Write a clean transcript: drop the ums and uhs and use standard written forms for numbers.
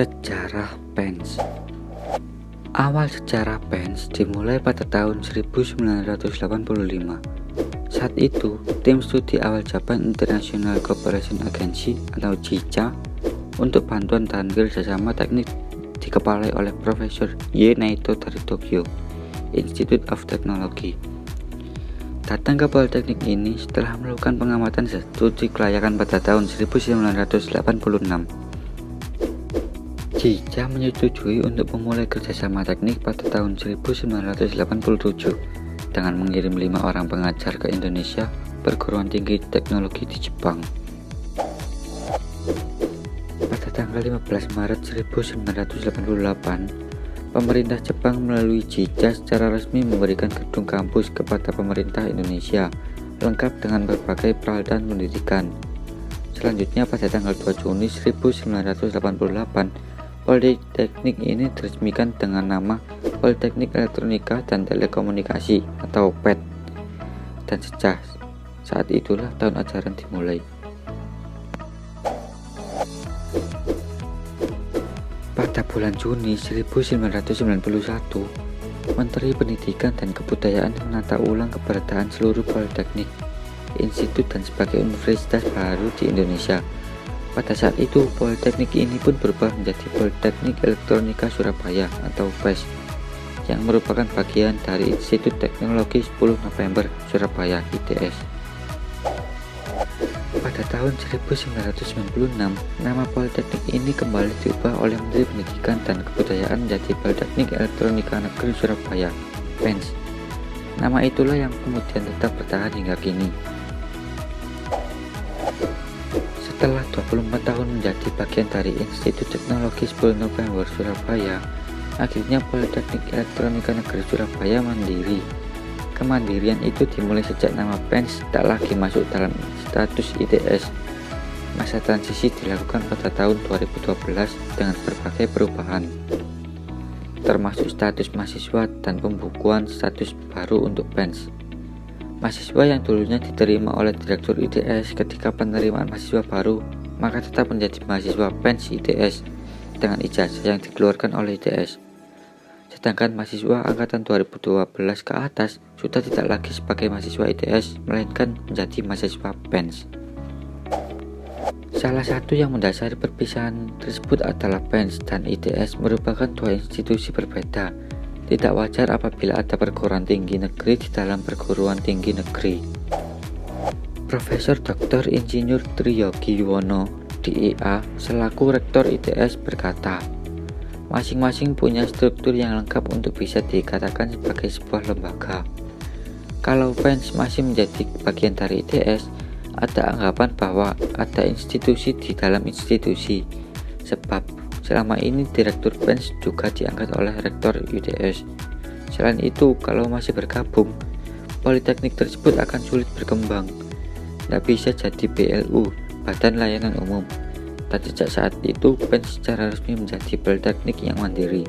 Sejarah PENS. Awal sejarah PENS dimulai pada tahun 1985. Saat itu, tim studi awal Japan International Cooperation Agency atau JICA untuk bantuan dan kerjasama teknik dikepalai oleh Profesor Ye Naito dari Tokyo Institute of Technology. Datang ke Politeknik ini setelah melakukan pengamatan studi kelayakan pada tahun 1986. JICA menyetujui untuk memulai kerjasama teknik pada tahun 1987 dengan mengirim 5 orang pengajar ke Indonesia perguruan tinggi teknologi di Jepang. Pada tanggal 15 Maret 1988, pemerintah Jepang melalui JICA secara resmi memberikan gedung kampus kepada pemerintah Indonesia lengkap dengan berbagai peralatan pendidikan. Selanjutnya pada tanggal 2 Juni 1988, Politeknik ini diresmikan dengan nama Politeknik Elektronika dan Telekomunikasi atau PET, dan sejak saat itulah tahun ajaran dimulai. Pada bulan Juni 1991, Menteri Pendidikan dan Kebudayaan menata ulang keberadaan seluruh politeknik, institut dan sebagai universitas baru di Indonesia. Pada saat itu, politeknik ini pun berubah menjadi Politeknik Elektronika Surabaya atau PES, yang merupakan bagian dari Institut Teknologi 10 November Surabaya ITS. Pada tahun 1996, nama politeknik ini kembali diubah oleh Menteri Pendidikan dan Kebudayaan menjadi Politeknik Elektronika Negeri Surabaya PENS. Nama itulah yang kemudian tetap bertahan hingga kini. Setelah 24 tahun menjadi bagian dari Institut Teknologi 10 November Surabaya, akhirnya Politeknik Elektronika Negeri Surabaya mandiri. Kemandirian itu dimulai sejak nama PENS tak lagi masuk dalam status ITS. Masa transisi dilakukan pada tahun 2012 dengan berbagai perubahan, termasuk status mahasiswa dan pembukuan status baru untuk PENS. Mahasiswa yang dulunya diterima oleh Direktur ITS ketika penerimaan mahasiswa baru, maka tetap menjadi mahasiswa PENS ITS dengan ijazah yang dikeluarkan oleh ITS. Sedangkan mahasiswa angkatan 2012 ke atas sudah tidak lagi sebagai mahasiswa ITS, melainkan menjadi mahasiswa PENS. Salah satu yang mendasari perpisahan tersebut adalah PENS dan ITS merupakan dua institusi berbeda. Tidak wajar apabila ada perguruan tinggi negeri di dalam perguruan tinggi negeri. Profesor Dr. Insinyur Triyogi Yuwono, DIA, selaku Rektor ITS berkata, masing-masing punya struktur yang lengkap untuk bisa dikatakan sebagai sebuah lembaga. Kalau PENS masih menjadi bagian dari ITS, ada anggapan bahwa ada institusi di dalam institusi, sebab selama ini Direktur PENS juga diangkat oleh Rektor ITS. Selain itu, kalau masih bergabung, politeknik tersebut akan sulit berkembang. Tidak bisa jadi BLU, Badan Layanan Umum. Dan sejak saat itu, PENS secara resmi menjadi politeknik yang mandiri.